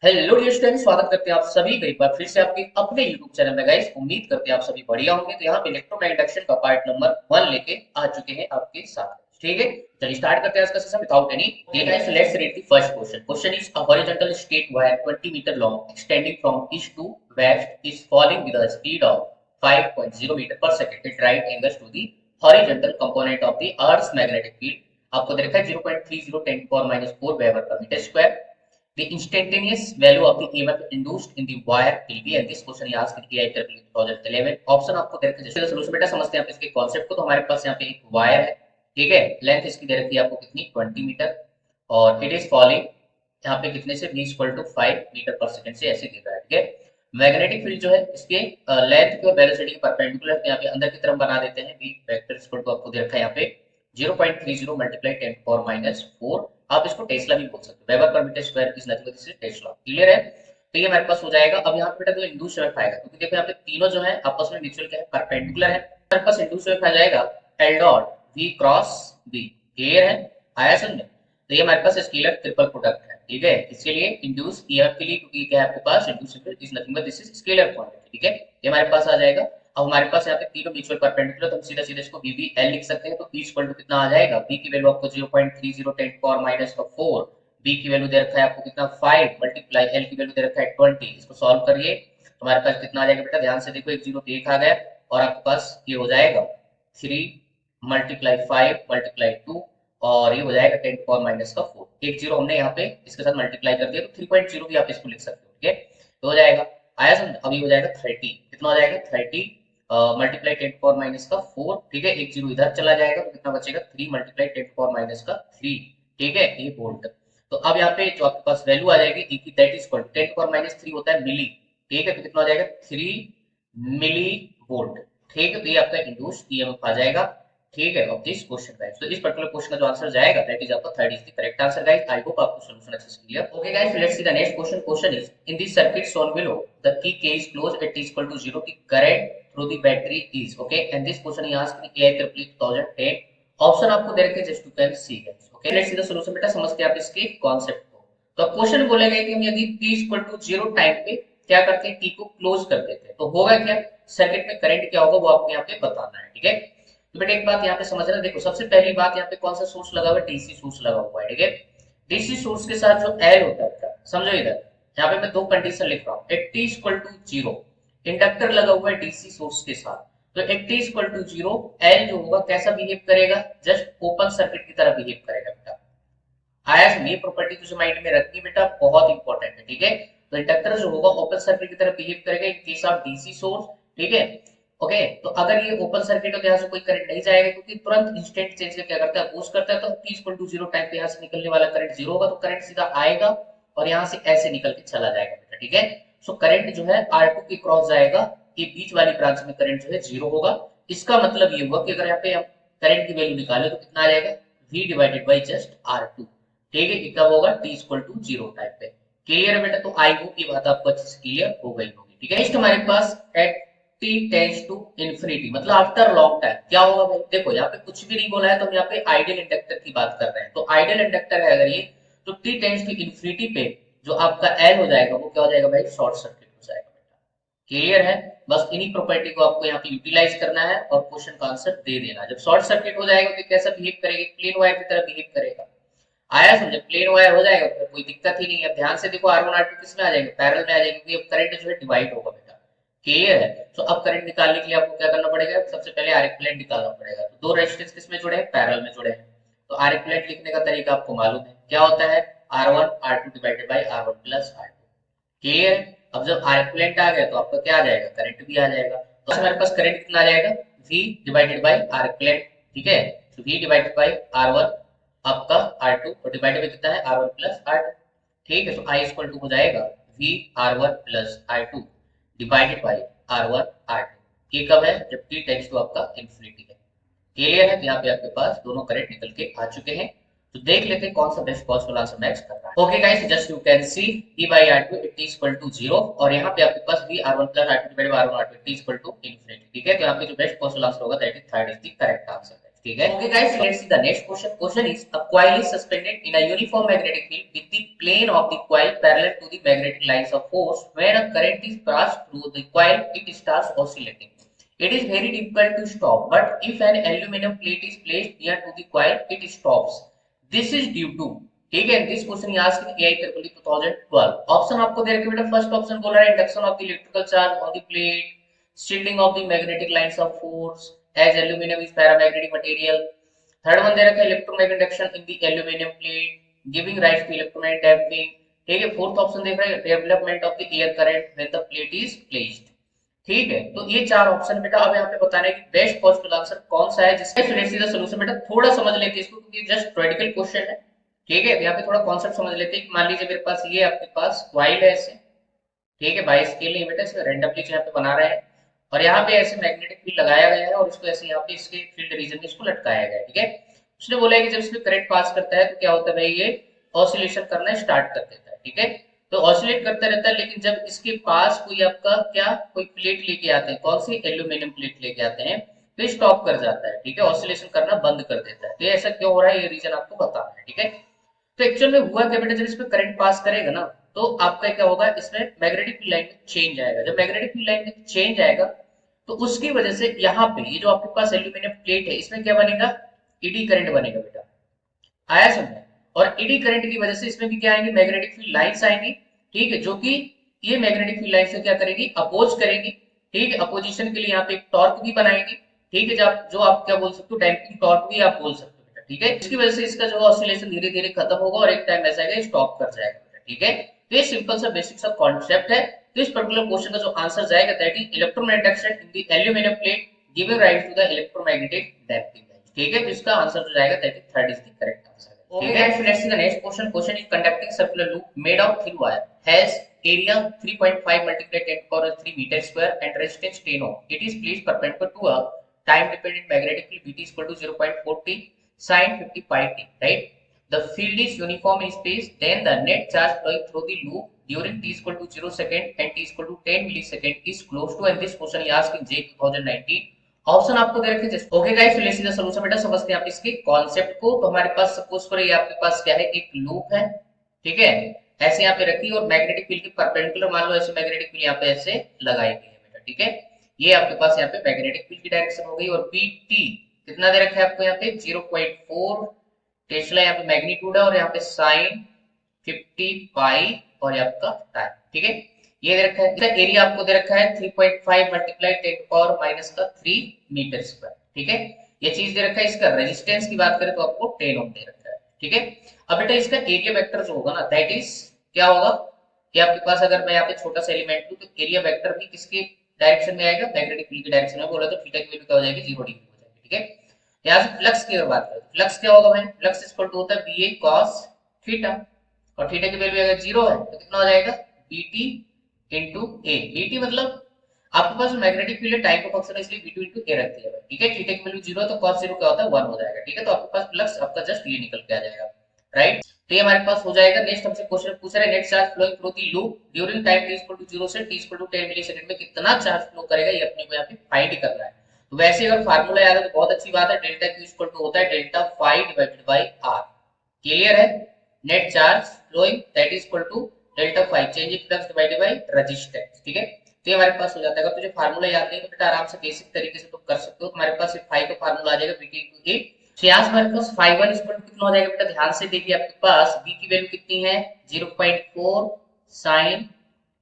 Hello dear student, स्वागत करते हैं आप सभी का एक बार फिर से आपके अपने YouTube चैनल में। गाइस, उम्मीद करते हैं आप सभी बढ़िया होंगे। तो यहाँ पे इलेक्ट्रोमैग्नेटिक इंडक्शन का पार्ट नंबर 1 लेके आ चुके हैं आपके साथ। ठीक है, चलिए स्टार्ट करते हैं आज का session without any delay. Guys, let's read the first question. Question is a horizontal straight wire 20 metre long extending from east to west is falling with a speed of 5.0 metre per second at right angles to the horizontal component of the earth's magnetic field. आपको दे रखा है 0.30 10 to the minus 4 weber पर metre square. The instantaneous value of the EMF induced in the wire will be, and this question is asked in EIE 2011. Option आपको दे रखे हैं। Solution बेटा समझते हैं आप इसके कॉन्सेप्ट को। तो हमारे पास यहाँ पे एक वायर है, ठीक है। लेंथ इसकी दे रखी है आपको कितनी, 20 मीटर, और इट इज फॉलिंग यहाँ पे कितने से, v equal to 5 metre per second से ऐसे गिर रहा है, ठीक है। मैग्नेटिक फील्ड जो है इसके लेंथ के और वेलोसिटी के परपेंडिकुलर यहाँ पे अंदर की तरफ बना देते हैं। v वेक्टर इक्वल टू आपको दे रखा है यहाँ पे 0.30 मल्टीप्लाई 10 to the minus 4। आप इसको टेस्ला भी बोल सकते हो। वेबर पर metre square is nothing but this is tesla. Clear है? तो ये हमारे पास हो जाएगा। अब यहाँ पे बेटा जो इंड्यूस ईएमएफ आएगा, क्योंकि देखो यहाँ पे तीनों जो है आपस में म्यूचुअल क्या है, परपेंडिकुलर है। हमारे पास इंड्यूस ईएमएफ आ जाएगा L dot V cross B. Clear है? आया समझ में? तो ये हमारे पास स्केलर ट्रिपल प्रोडक्ट है, ठीक है। इसके लिए इंड्यूस ईएमएफ के लिए, क्योंकि क्या है आपके पास induced EMF is nothing but this is scalar quantity, ठीक है। ये हमारे पास आ जाएगा। अब हमारे पास यहाँ पे तीनों म्यूचुअल परपेंडिकुलर, तो हम सीधा सीधा इसको VBL लिख सकते हैं। तो P इक्वल टू कितना आ जाएगा, B की वैल्यू आपको 0.30 10 to the minus 4, B की वैल्यू दे रखा है आपको कितना 5 मल्टीप्लाई L की वैल्यू दे रखा है 20। इसको सॉल्व करिए तो हमारे पास कितना आ जाएगा बेटा, ध्यान से देखो, एक जीरो तो एक आ गया, और आपके पास ये हो जाएगा 3 मल्टीप्लाई 5 मल्टीप्लाई 2, और ये हो जाएगा 10 to the minus 4। एक जीरो हमने यहाँ पे इसके साथ मल्टीप्लाई कर दिया, तो 3.0 भी आप इसको लिख सकते हो, ठीक है। तो हो जाएगा, आया समझ। अब ये हो जाएगा 30, कितना हो जाएगा 30 मल्टीप्लाई 10 to the minus 4, ठीक है। एक जीरो इधर चला जाएगा तो कितना बचेगा, 3 मल्टीप्लाई 10 to the minus 3, ठीक है, ये वोल्ट। तो अब यहाँ पे जो आपके पास वैल्यू आ जाएगी ई की, that is equal 10 to the minus 3 होता है मिली, ठीक है। तो कितना हो जाएगा 3 मिली वोल्ट, ठीक है। तो ये आपका इंड्यूस्ड ईएमएफ आ जाएगा, ठीक है, ऑफ दिस क्वेश्चन गाइस। तो इस पर्टिकुलर क्वेश्चन का जो आंसर जाएगा दैट इज आपका third is the correct answer guys. I hope आपको सॉल्यूशन अच्छे से clear. Okay guys, let's see the next question. Question is in this circuit shown below the key K is closed at t equal to 0 the current through the battery is, okay, and this question is asked in AI 2010। Option आपको दे रखे हैं just to can see guys. Okay, let's see the solution बेटा, समझते हैं आप इसके concept को। तो क्वेश्चन बोलेगा कि हम यदि t इक्वल टू 0 टाइम पे क्या करते हैं, t को क्लोज कर देते हैं, तो होगा क्या, सर्किट में करंट क्या होगा वो आपको यहाँ पे बताना है, ठीक है। तो बेटा एक बात यहाँ पे समझना, देखो सबसे पहली बात यहाँ पे कौन सा सोर्स लगा हुआ है, डीसी सोर्स लगा हुआ है, ठीक है। डीसी सोर्स के साथ जो एल होता है बेटा, समझो इधर, यहाँ पे मैं दो कंडीशन लिख रहा हूँ। At T equal to 0 inductor लगा हुआ है डीसी सोर्स के साथ, तो at T equal to 0 L जो होगा कैसा बिहेव करेगा, जस्ट ओपन सर्किट की तरह बिहेव करेगा बेटा। आया समझ, ये प्रॉपर्टी तुझे माइंड में रखनी बेटा, बहुत इंपॉर्टेंट है, ठीक है। तो इंडक्टर जो होगा ओपन सर्किट की तरह बिहेव करेगा in case of DC source, ठीक है। ओके, तो अगर ये ओपन सर्किट हो तो यहाँ से कोई करंट नहीं जाएगा, क्योंकि तुरंत इंस्टेंट चेंज क्या करता है, बूस्ट करता है। तो t इक्वल टू 0 टाइम पे यहाँ से निकलने वाला करंट 0 होगा, तो करंट सीधा आएगा और यहाँ से ऐसे निकल के चला जाएगा बेटा, ठीक है। सो करंट जो है R2 के क्रॉस जाएगा, ये बीच वाली ब्रांच में करंट जो है 0 होगा। इसका मतलब ये हुआ कि अगर यहाँ पे हम करंट की वैल्यू निकाले तो कितना आ जाएगा, V divided by just R2, ठीक है। कितना होगा t इक्वल टू 0 टाइम पे। क्लियर है बेटा? तो आई होप ये बात आपको अच्छे से क्लियर हो गई होगी, ठीक है। नेक्स्ट हमारे पास at t tends to infinity, मतलब आफ्टर लॉन्ग टाइम क्या होगा भाई, देखो यहाँ पे कुछ भी नहीं बोला है, तो हम यहाँ पे आइडियल इंडक्टर की बात कर रहे हैं। तो आइडियल इंडक्टर है अगर ये, तो t टेंड्स टू इंफिनिटी पे जो आपका L हो जाएगा वो क्या हो जाएगा भाई, शॉर्ट सर्किट हो जाएगा बेटा। क्लियर है? बस इन्हीं प्रॉपर्टी को आपको यहाँ पे यूटिलाइज करना है और क्वेश्चन का आंसर दे देना। जब शॉर्ट सर्किट हो जाएगा तो कैसा बिहेव करेगा, प्लेन वायर की तरह बिहेव करेगा। आया समझे, प्लेन वायर हो जाएगा तो कोई दिक्कत ही नहीं है। ध्यान से देखो R1 R2 किस में आ जाएंगे, पैरेलल में आ जाएंगे, क्योंकि अब करंट जो है डिवाइड होगा बेटा। क्लियर है? तो अब करंट निकालने के लिए आपको क्या करना पड़ेगा, सबसे पहले आर इक्विवेलेंट निकालना पड़ेगा। तो दो रेजिस्टेंस किस में जुड़े हैं, पैरेलल में जुड़े हैं। तो आर इक्विवेलेंट लिखने का तरीका आपको मालूम है, क्या होता है, R1 R2 divided by R1 plus R2। Clear है? अब जब आर इक्विवेलेंट आ गया तो आपका क्या आ जाएगा, करंट भी आ जाएगा। तो हमारे पास करंट कितना आ जाएगा, V divided by R equivalent, ठीक है। तो V डिवाइडेड बाय R1 आपका R2 और डिवाइडेड बाय कितना है, R1 प्लस R2, ठीक है। तो I इक्वल टू हो जाएगा V R1 plus R2 divided by R1 R2। ये कब है, जब t टेंड्स टू आपका इंफिनिटी है। क्लियर है? तो यहाँ पे आपके पास दोनों करंट निकल के आ चुके हैं। तो देख लेते हैं कौन सा बेस्ट पॉसिबल आंसर मैच कर रहा है। Okay guys, just you can see v by r2 it is equal to 0, और यहाँ पे आपके पास v r1 plus r2 divided by r1 r2 it is equal to infinity, ठीक है। तो यहाँ पे जो बेस्ट पॉसिबल आंसर होगा that is third is the correct answer. ठीक है। Okay guys, let's see the next question. Question is a coil is suspended in a uniform magnetic field with the plane of the coil parallel to the magnetic lines of force. When a current is passed through the coil, it starts oscillating. It is very difficult to stop, but if an aluminum plate is placed near to the coil, it stops. This is due to. ठीक है, this question ये asked in AI triple 2012. Option आपको दे रखे बेटा. First option बोल रहा है induction of the electrical charge on the plate, shielding of the magnetic lines of force as aluminum is paramagnetic material. Third one दे रखा है electromagnetic induction in the aluminium plate giving rise to electromagnetic damping. ठीक है. Fourth option देख रहे हैं development of the air current when the plate is placed. ठीक है, तो ये चार ऑप्शन बेटा. अब यहाँ पे बताना है कि बेस्ट पॉसिबल आंसर कौन सा है जिसका सोल्यूशन बेटा. थोड़ा समझ लेते हैं इसको क्योंकि जस्ट थ्योरेटिकल क्वेश्चन है. ठीक है, यहाँ पे थोड़ा कॉन्सेप्ट समझ लेते हैं कि मान लीजिए मेरे पास ये आपके पास कॉइल है ऐसे. ठीक है, बाई स्केल नहीं बेटा, इसमें रैंडमली यहाँ पे बना रहे हैं और यहाँ पे ऐसे मैग्नेटिक फील्ड लगाया गया है और इसको ऐसे यहाँ पे इसके फील्ड रीजन में इसको लटकाया गया है. ठीक है, उसने बोला है कि जब इसमें करंट पास करता है तो क्या होता है भाई, ये ऑसिलेशन करना स्टार्ट कर देता है. ठीक है, तो ऑसिलेट करता रहता है, लेकिन जब इसके पास कोई आपका क्या कोई प्लेट लेके आते हैं, कौन सी एल्यूमिनियम प्लेट लेके आते हैं, तो स्टॉप कर जाता है. ठीक है, ऑसिलेशन करना बंद कर देता है. तो ये ऐसा क्यों हो रहा है, ये रीजन आपको बताना है. ठीक है, तो एक्चुअल में हुआ क्या बेटा, जब इसमें करंट पास करेगा ना तो आपका क्या होगा, इसमें मैग्नेटिक फील्ड लाइन में चेंज आएगा. जब मैग्नेटिक फील्ड लाइन में चेंज आएगा तो उसकी वजह से यहाँ पे ये जो आपके पास एल्यूमिनियम प्लेट है इसमें क्या बनेगा, ईडी करंट बनेगा बेटा. आया समझ. और ईडी करंट की वजह से इसमें भी क्या आएंगे, मैग्नेटिक फील्ड लाइंस आएंगी. ठीक है, जो कि ये मैग्नेटिक फील्ड लाइन से क्या करेगी, अपोज करेगी. ठीक है, अपोजिशन के लिए यहाँ पे एक टॉर्क भी बनाएंगे. ठीक है, जो आप क्या बोल सकते हो, डैम्पिंग टॉर्क भी आप बोल सकते हो बेटा. ठीक है, इसकी वजह से इसका जो ऑसिलेशन धीरे धीरे खत्म होगा और एक टाइम ऐसा आएगा स्टॉप कर जाएगा बेटा. ठीक है, तो ये सिंपल सा बेसिक सा कॉन्सेप्ट है. तो इस पर्टिकुलर क्वेश्चन का जो आंसर जाएगा that is electromagnetic induction in the aluminium plate giving rise to the electromagnetic damping. ठीक है, तो इसका आंसर जो जाएगा that is third is the correct answer. Okay guys, so let's see the next question. Question is conducting circular loop made of thin wire has area 3.5 multiplied 10 to the power 3 meter square and resistance 10 ohm. It is placed perpendicular to a time dependent magnetic field Vt is equal to 0.40 sin 50 pi t. Right? The field is uniform in space. Then the net charge flowing through the loop during t is equal to 0 second and t is equal to 10 millisecond is close to. And this question is asked in J 2019. Option आपको दे रखे. Okay guys, let's see the solution बेटा. समझते हैं आप इसके concept को. तो हमारे पास सपोज करो ये आपके पास क्या है, एक लूप है. ठीक है, ऐसे यहाँ पे रखी और मैग्नेटिक फील्ड के परपेंडिकुलर मान लो ऐसे मैग्नेटिक फील्ड यहाँ पे ऐसे लगाई गई है बेटा. ठीक है, ये आपके पास यहाँ पे मैग्नेटिक फील्ड की डायरेक्शन हो गई और पीटी कितना दे रखा है आपको यहाँ पे 0.4 टेस्ला यहाँ पे मैग्नीट्यूड है और यहाँ पे साइन 50 पाई और ये आपका टाइम. ठीक है, ये दे रखा है. एरिया आपको दे रखा है 3.5 मल्टीप्लाई 10 टू पावर माइनस का 3 मीटर स्क्वायर. ठीक है, ये चीज दे रखा है. इसका रेजिस्टेंस की बात करें तो आपको 10 ओम दे रखा है. ठीक है, अब बेटा इसका एरिया वेक्टर जो होगा ना दैट इज क्या होगा कि आपके पास अगर मैं यहाँ पे छोटा सा एलिमेंट लूं तो एरिया वेक्टर भी किसके डायरेक्शन में आएगा, मैग्नेटिक फील्ड की डायरेक्शन में. बोला तो थीटा की वैल्यू क्या हो जाएगी, 0 डिग्री हो जाएगी. ठीक है, यहाँ से फ्लक्स की अगर बात करें, फ्लक्स क्या होगा भाई, फ्लक्स इक्वल टू होता है VA cos थीटा और थीटा की वैल्यू अगर 0 है तो कितना हो जाएगा, BT into A. BT मतलब आपके पास मैग्नेटिक फील्ड टाइम का फंक्शन है इसलिए B2 into A रख दिया है. ठीक है, थीटा की वैल्यू 0 है तो cos 0 क्या होता है 1 हो जाएगा. ठीक है, तो आपके पास फ्लक्स आपका जस्ट ये निकल के आ जाएगा. राइट, तो ये हमारे पास हो जाएगा. नेक्स्ट हमसे क्वेश्चन पूछ रहा है net charge flowing through the loop during time t equal to 0 से t इक्वल टू 10 मिलीसेकंड में कितना चार्ज फ्लो करेगा, ये अपने को यहाँ पे फाइंड करना है. तो वैसे अगर फार्मूला याद है तो बहुत अच्छी बात है. डेल्टा Q इक्वल टू होता है delta phi divided by R. Clear है, net charge flowing that is equal to delta phi change in flux divided by resistance. ठीक है, तो ये हमारे पास हो जाता है. अगर तुझे फार्मूला याद नहीं तो बेटा आराम से बेसिक तरीके से तुम कर सकते हो. तुम्हारे पास फाई का फार्मूला आ जाएगा BT into A. तो यहाँ से हमारे पास फाई 1 इक्वल टू कितना हो जाएगा बेटा, ध्यान से देखिए आपके पास B की वैल्यू कितनी है 0.4 sin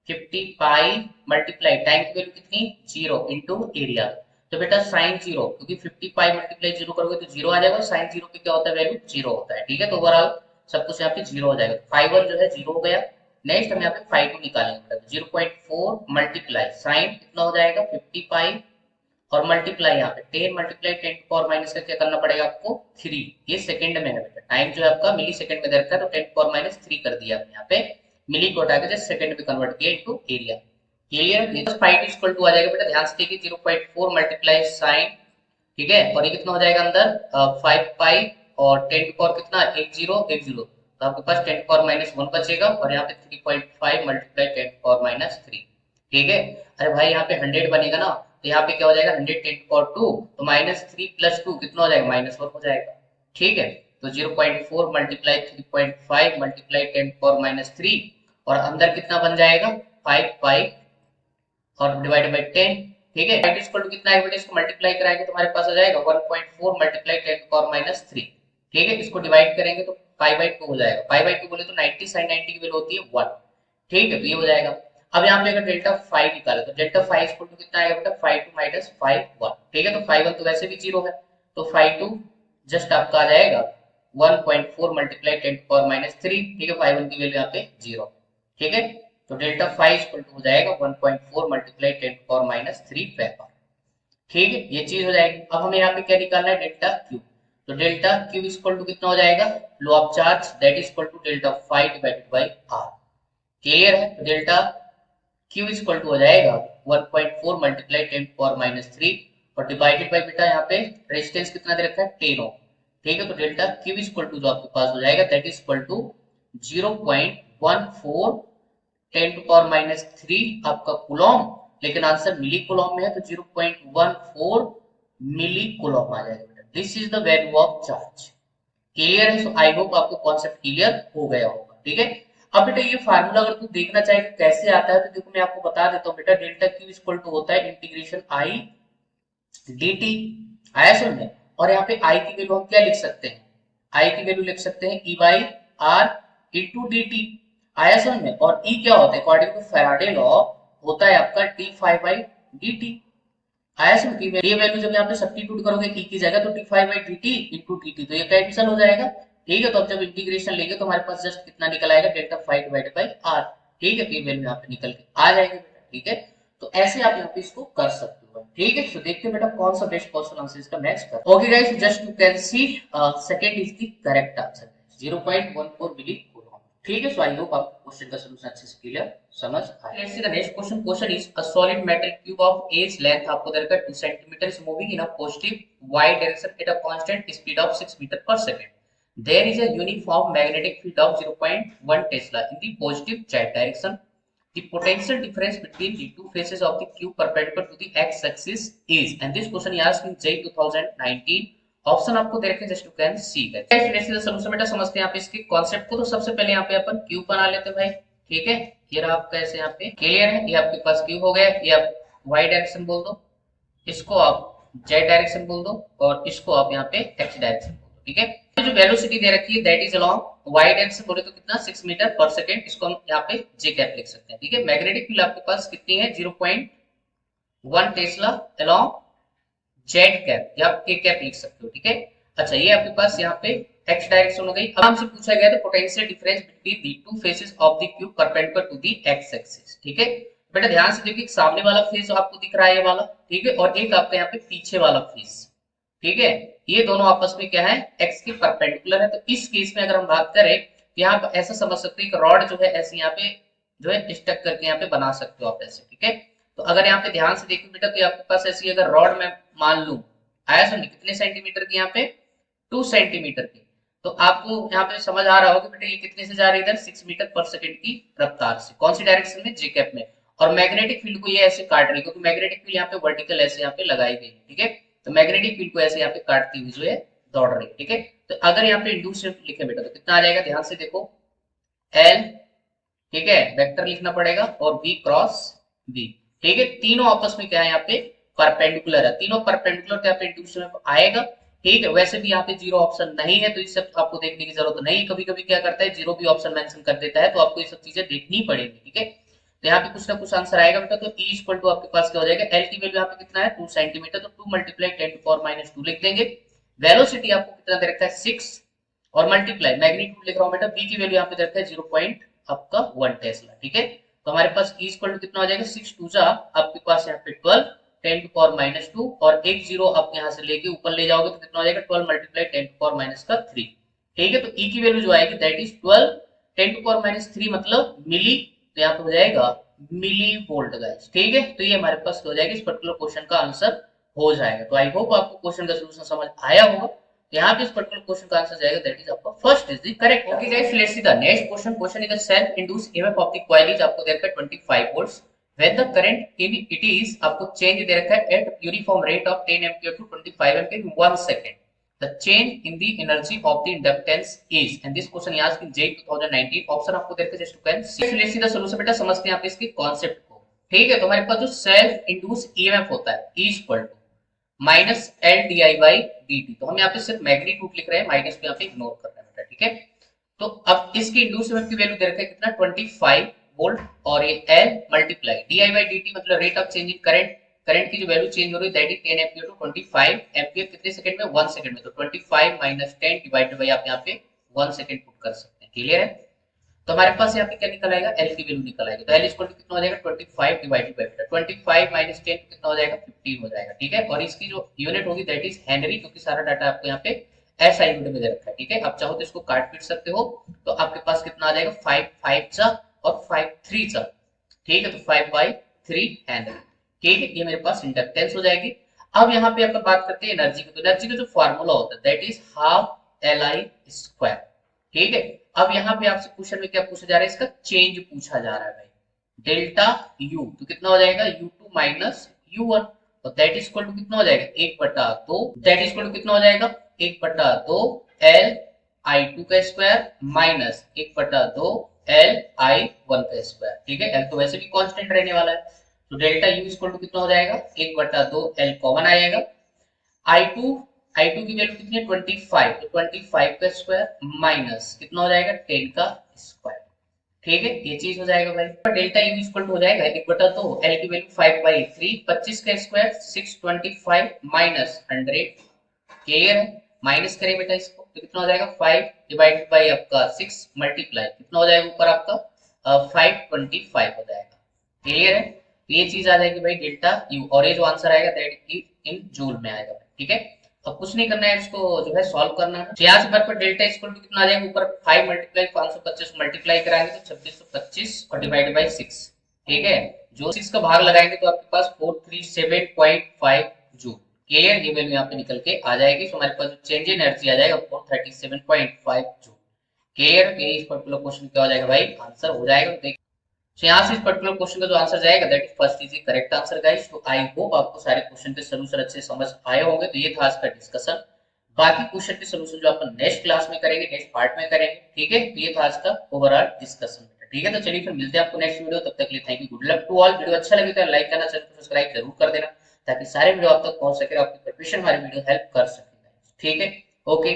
50 पाई मल्टीप्लाई टाइम की वैल्यू कितनी 0 इनटू एरिया. तो बेटा sin 0 क्योंकि 50 पाई मल्टीप्लाई 0 करोगे तो 0 आ जाएगा. sin 0 पे क्या होता है वैल्यू 0 होता है. ठीक है, तो ओवरऑल सब कुछ यहाँ पे 0 हो जाएगा. फाई 1 जो है 0 हो गया. नेक्स्ट हम यहाँ पे फाई 2 निकालेंगे. 0.4 मल्टीप्लाई साइन कितना हो जाएगा 50 पाई और मल्टीप्लाई यहाँ पे 10 मल्टीप्लाई 10 टू पावर माइनस का क्या करना पड़ेगा आपको 3. ये सेकंड में है बेटा, टाइम जो है आपका मिली सेकंड में दे रखा है तो 10 टू पावर माइनस 3 कर दिया आपने यहाँ पे. मिली को हटा के जस्ट सेकंड में कन्वर्ट किया इनटू एरिया. क्लियर, ये तो फाई 2 इक्वल टू आ जाएगा बेटा. ध्यान से देखिए 0.4 मल्टीप्लाई साइन. ठीक है, और ये कितना हो जाएगा अंदर 5 पाई और 10 टू पावर कितना 10 तो आपके पास 10 पावर माइनस 1 बचेगा और यहाँ पे 3.5 मल्टीप्लाई 10 पावर माइनस 3. ठीक है, अरे भाई यहाँ पे 100 बनेगा ना तो यहाँ पे क्या हो जाएगा 100 10 पावर 2, तो -3 + 2 कितना हो जाएगा -1 हो जाएगा। ठीक है, तो 0.4 मल्टीप्लाई 3.5 मल्टीप्लाई 10 पावर -3 और अंदर कितना बन जाएगा 5 पाई और डिवाइड बाई 10। ठीक है, इट इक्वल टू कितना है बेटा, इसको मल्टीप्लाई कराएंगे तो हमारे पास आ जाएगा 1.4 मल्टीप्लाई 10 पावर -3। ठीक है, इसको डिवाइड करेंगे तो π/2 हो जाएगा। π/2 बोले तो 90 sin 90 की वैल्यू होती है 1। ठीक है, तो ये हो जाएगा। अब यहाँ पे अगर डेल्टा फाइव निकाले तो डेल्टा फाइव इक्वल टू कितना आएगा बेटा 5 2 - 5 1। ठीक है, तो 5 1 तो वैसे भी 0 है, तो 5 2 जस्ट आपका आ जाएगा 1.4 मल्टीप्लाई 10 पावर -3। ठीक है, 5 1 की वैल्यू यहाँ पे 0। ठीक है, तो डेल्टा फाइव इक्वल टू हो जाएगा 1.4 मल्टीप्लाई 10 पावर -3 वेपर। ठीक है, ये चीज हो जाएगी। अब हमें यहाँ पे क्या निकालना है डेल्टा क्यू, तो डेल्टा क्यू इक्वल टू कितना हो जाएगा flow of charge that is equal to delta five divided by R. Clear है, तो डेल्टा क्यू इक्वल टू हो जाएगा 1.4 मल्टीप्लाई 10 पावर -3 और डिवाइडेड बाई बेटा यहाँ पे रेजिस्टेंस कितना दे रखा है 10 ओम। ठीक है, तो डेल्टा क्यू इक्वल टू जो आपके पास हो जाएगा that is equal to 0.14 10 to power -3 आपका कूलॉम, लेकिन आंसर मिली कूलॉम में है तो 0.14 मिली कूलॉम आ जाएगा। This is the value of charge. Clear है, सो आई होप आपको कॉन्सेप्ट क्लियर हो गया होगा। ठीक है, अब बेटा ये फार्मूला अगर तू देखना चाहे कि कैसे आता है तो देखो मैं आपको बता देता हूँ बेटा, डेल्टा क्यू इक्वल टू होता है इंटीग्रेशन आई dt। आया समझ में, और यहाँ पे आई की वैल्यू हम क्या लिख सकते हैं, आई की वैल्यू लिख सकते हैं E/R इंटू dt। आया समझ में, और E क्या होता है अकॉर्डिंग टू फैराडे लॉ होता है आपका d5/dt। आया समझ, ये वैल्यू जब यहाँ पे सब्स्टिट्यूट करोगे E की जगह तो d5/dt इंटू dt, तो ये कैंसिल हो जाएगा। ठीक है, तो अब जब इंटीग्रेशन लेंगे तो हमारे पास जस्ट कितना निकल आएगा delta five divided by R. ठीक है, तो ये वैल्यू यहाँ पे निकल के आ जाएगी बेटा। ठीक है, तो ऐसे आप यहाँ पे इसको कर सकते हो। ठीक है, तो देखते हैं बेटा कौन सा बेस्ट क्वेश्चन आंसर इसका नेक्स्ट कर। Okay guys, just you can see second is the correct answer 0.14 milli coulomb. ठीक है, सो आई होप आपको क्वेश्चन का सॉल्यूशन अच्छे से क्लियर समझ आया। Let's see the next question. Question is a solid metal cube of edge length आपको दे रखा है 2 centimetre is moving in a positive y direction at a constant speed of 6 metre per second. There is a uniform magnetic field of 0.1 Tesla in the positive z direction. The potential difference between the two faces of the cube perpendicular to the x-axis is, and this question is asked in J 2019. Option आपको दे रखे हैं, just you can see guys. Let's see the solution. बेटा समझते हैं यहाँ पे इसके कॉन्सेप्ट को। तो सबसे पहले यहाँ पे अपन क्यूब बना लेते हैं भाई। ठीक है, ये रहा आपका ऐसे यहाँ पे क्लियर है, ये आपके पास क्यूब हो गया। ये आप y डायरेक्शन बोल दो, इसको आप z डायरेक्शन बोल दो और इसको आप यहाँ पे x डायरेक्शन बोल दो। ठीक है, जो वेलोसिटी दे रखी है that is along y direction बोले तो कितना 6 मीटर पर सेकंड, इसको हम यहाँ पे j कैप लिख सकते हैं। ठीक है, मैग्नेटिक फील्ड आपके पास कितनी है 0.1 टेस्ला अलोंग z कैप, या आप k कैप लिख सकते हो। ठीक है, अच्छा ये आपके पास यहाँ पे x डायरेक्शन हो गई। अब हमसे पूछा गया था potential difference between the two faces of the cube perpendicular to the x axis. ठीक है, बेटा ध्यान से देखिए, सामने वाला फेस आपको दिख रहा है ये वाला, ठीक है, और एक आपका यहाँ पे पीछे वाला फेस। ठीक है, ये दोनों आपस में क्या है x के परपेंडिकुलर है। तो इस केस में अगर हम बात करें तो यहाँ पर ऐसा समझ सकते हैं कि रॉड जो है ऐसे यहाँ पे जो है स्टक करके यहाँ पे बना सकते हो आप ऐसे। ठीक है, तो अगर यहाँ पे ध्यान से देखो बेटा, तो आपके पास ऐसी अगर रॉड में मान लू आया समझ कितने सेंटीमीटर की, यहाँ पे 2 सेंटीमीटर की, तो आपको यहाँ पे समझ आ रहा होगा बेटा ये कितने से जा रही है इधर 6 मीटर पर सेकंड की रफ्तार से। कौन सी डायरेक्शन में, जे कैप में। और मैग्नेटिक फील्ड को ये ऐसे काट रही है क्योंकि मैग्नेटिक फील्ड यहाँ पे वर्टिकल ऐसे यहाँ पे लगाई गई है। ठीक है, तो मैग्नेटिक फील्ड को ऐसे यहाँ पे काटती हुई जो है दौड़ रही है। ठीक है, तो अगर यहाँ पे इंड्यूस लिखे बेटा तो कितना आ जाएगा, ध्यान से देखो एल, ठीक है, वेक्टर लिखना पड़ेगा और v क्रॉस v। ठीक है, तीनों आपस में क्या है यहाँ पे परपेंडिकुलर है, तीनों परपेंडिकुलर तो यहाँ पे इंड्यूस में आएगा। ठीक है, वैसे भी यहाँ पे जीरो ऑप्शन नहीं है तो इस सब आपको देखने की जरूरत नहीं। कभी कभी क्या करता है जीरो भी ऑप्शन मेंशन कर देता है, तो आपको ये सब चीजें देखनी पड़ेगी। ठीक है, तो यहाँ पे कुछ ना कुछ आंसर आएगा बेटा। तो E इक्वल टू आपके पास क्या हो जाएगा, एल की वैल्यू यहाँ पे कितना है 2 सेंटीमीटर, तो 2 मल्टीप्लाई 10 टू पावर -2 लिख देंगे। वेलोसिटी आपको कितना दे रखा है 6 और मल्टीप्लाई मैग्नीट्यूड लिख रहा हूँ बेटा, V की वैल्यू यहाँ पे दे रखा है 0.1 टेस्ला। ठीक है, तो हमारे पास E इक्वल टू कितना हो जाएगा 6 2 जा आपके पास यहाँ पे 12 10 टू पावर -2 और एक जीरो आप यहाँ से लेके ऊपर ले जाओगे तो कितना हो जाएगा 12 मल्टीप्लाई 10 टू पावर -3। ठीक है, तो E की वैल्यू जो आएगी दैट इज 12 10 टू पावर -3 मतलब मिली, तो यहाँ पे हो जाएगा मिली वोल्ट गाइस। ठीक है, तो ये हमारे पास हो जाएगा इस पर्टिकुलर क्वेश्चन का आंसर हो जाएगा। तो आई होप आपको क्वेश्चन का सॉल्यूशन समझ आया होगा। यहाँ पे इस पर्टिकुलर क्वेश्चन का आंसर जाएगा दैट इज आपका first is the correct. Okay guys, let's see the next question. Question is the self induced EMF of the coil is आपको दे रखा है 25 volts When the current in it is आपको change दे रखा है at uniform rate of 10 ampere to 25 ampere in 1 second. The change in the energy of the inductance is, and this question याद की JEE 2019 option आपको देते just to can सीधा solution बेटा समझते हैं आप इसके कॉन्सेप्ट को। ठीक है, तो हमारे पास जो सेल्फ इंड्यूस ईएमएफ होता है E equal to minus L D I by D T. तो हम यहाँ पे सिर्फ मैग्नीट्यूड लिख रहे हैं, माइनस पे यहाँ पे इग्नोर कर रहे हैं बेटा। ठीक है, तो अब इसकी इंड्यूस ईएमएफ की वैल्यू दे रखा है कितना 25 वोल्ट और ये L multiply d I by D t मतलब rate of change in current, current की जो वैल्यू चेंज हो रही है that is 10 ampere to 25 ampere कितने सेकंड में 1 सेकंड में। तो 25 माइनस 10 डिवाइडेड बाय आप यहाँ पे 1 सेकंड पुट कर सकते हैं। क्लियर है, तो हमारे पास यहाँ पे क्या निकल आएगा एल की वैल्यू निकल आएगी। तो एल इक्वल टू कितना हो जाएगा 25 डिवाइडेड बाय 25 माइनस 10 कितना हो जाएगा 15 हो जाएगा। ठीक है, और इसकी जो यूनिट होगी दैट इज हेनरी, क्योंकि सारा डाटा आपको यहाँ पे एसआई यूनिट में दे रखा है। ठीक है, आप चाहो तो इसको काट पीट सकते हो, तो आपके पास कितना आ जाएगा 5 5 चा और 5 3 चा। ठीक है, तो 5 बाई 3 हेनरी। ठीक है, ये मेरे पास इंडक्टेंस हो जाएगी। अब यहाँ पे अपन बात करते हैं एनर्जी की। तो एनर्जी का जो फार्मूला होता है that is half L I square. ठीक है, अब यहाँ पे आपसे क्वेश्चन में क्या पूछा जा रहा है, इसका चेंज पूछा जा रहा है भाई। डेल्टा यू तो कितना हो जाएगा u2 माइनस u1, और दैट इज इक्वल टू कितना हो जाएगा 1/2, दैट इज इक्वल टू कितना हो जाएगा 1/2 एल i2 का स्क्वायर माइनस 1/2 एल i1 का स्क्वायर। ठीक है, एल तो वैसे भी कांस्टेंट रहने वाला है, तो डेल्टा u इक्वल टू कितना हो जाएगा 1/2 एल कॉमन आएगा। i2 i2 की वैल्यू कितनी है 25, तो 25 का स्क्वायर माइनस कितना हो जाएगा 10 का स्क्वायर। ठीक है, ये चीज हो जाएगा भाई। डेल्टा यू इक्वल टू हो जाएगा 1/2 एल की वैल्यू 5/3, 25 का स्क्वायर 625 माइनस 100। क्लियर है, माइनस करें बेटा इसको तो कितना हो जाएगा 5 डिवाइडेड बाय आपका 6 मल्टीप्लाई कितना हो जाएगा ऊपर आपका 525 हो जाएगा। क्लियर है, तो ये चीज आ जाएगी भाई डेल्टा यू, और ये जो आंसर आएगा दैट इज इन जूल में आएगा। ठीक है, अब कुछ नहीं करना है, इसको जो है सॉल्व करना है। तो यहाँ से पर डेल्टा इक्वल टू कितना आ जाएगा ऊपर 5 मल्टीप्लाई 525 मल्टीप्लाई कराएंगे तो 2625 और डिवाइड बाय 6। ठीक है, जो 6 का भाग लगाएंगे तो आपके पास 437.5 जूल। क्लियर, ये वैल्यू यहाँ पे निकल के आ जाएगी। तो हमारे पास जो चेंज इन एनर्जी आ जाएगा 437.5 जूल। क्लियर, ये इस पर्टिकुलर क्वेश्चन क्या हो जाएगा भाई आंसर हो जाएगा। तो यहाँ से इस पर्टिकुलर क्वेश्चन का जो आंसर जाएगा that is first is correct answer guys. तो आई होप आपको सारे क्वेश्चन के सोल्यूशन अच्छे समझ आए होंगे। तो ये था आज का डिस्कशन, बाकी क्वेश्चन के सोल्यूशन जो अपन नेक्स्ट क्लास में करेंगे, नेक्स्ट पार्ट में करेंगे। ठीक है, तो ये था आज का ओवरऑल डिस्कशन। ठीक है, तो चलिए फिर मिलते हैं आपको नेक्स्ट वीडियो, तब तक के लिए thank you, good luck to all. Video अच्छा लगे तो लाइक करना, चैनल को सब्सक्राइब जरूर कर देना ताकि सारे वीडियो आप तक पहुंच सके, आपकी प्रिपरेशन हमारी वीडियो हेल्प कर सके। ठीक है, ओके।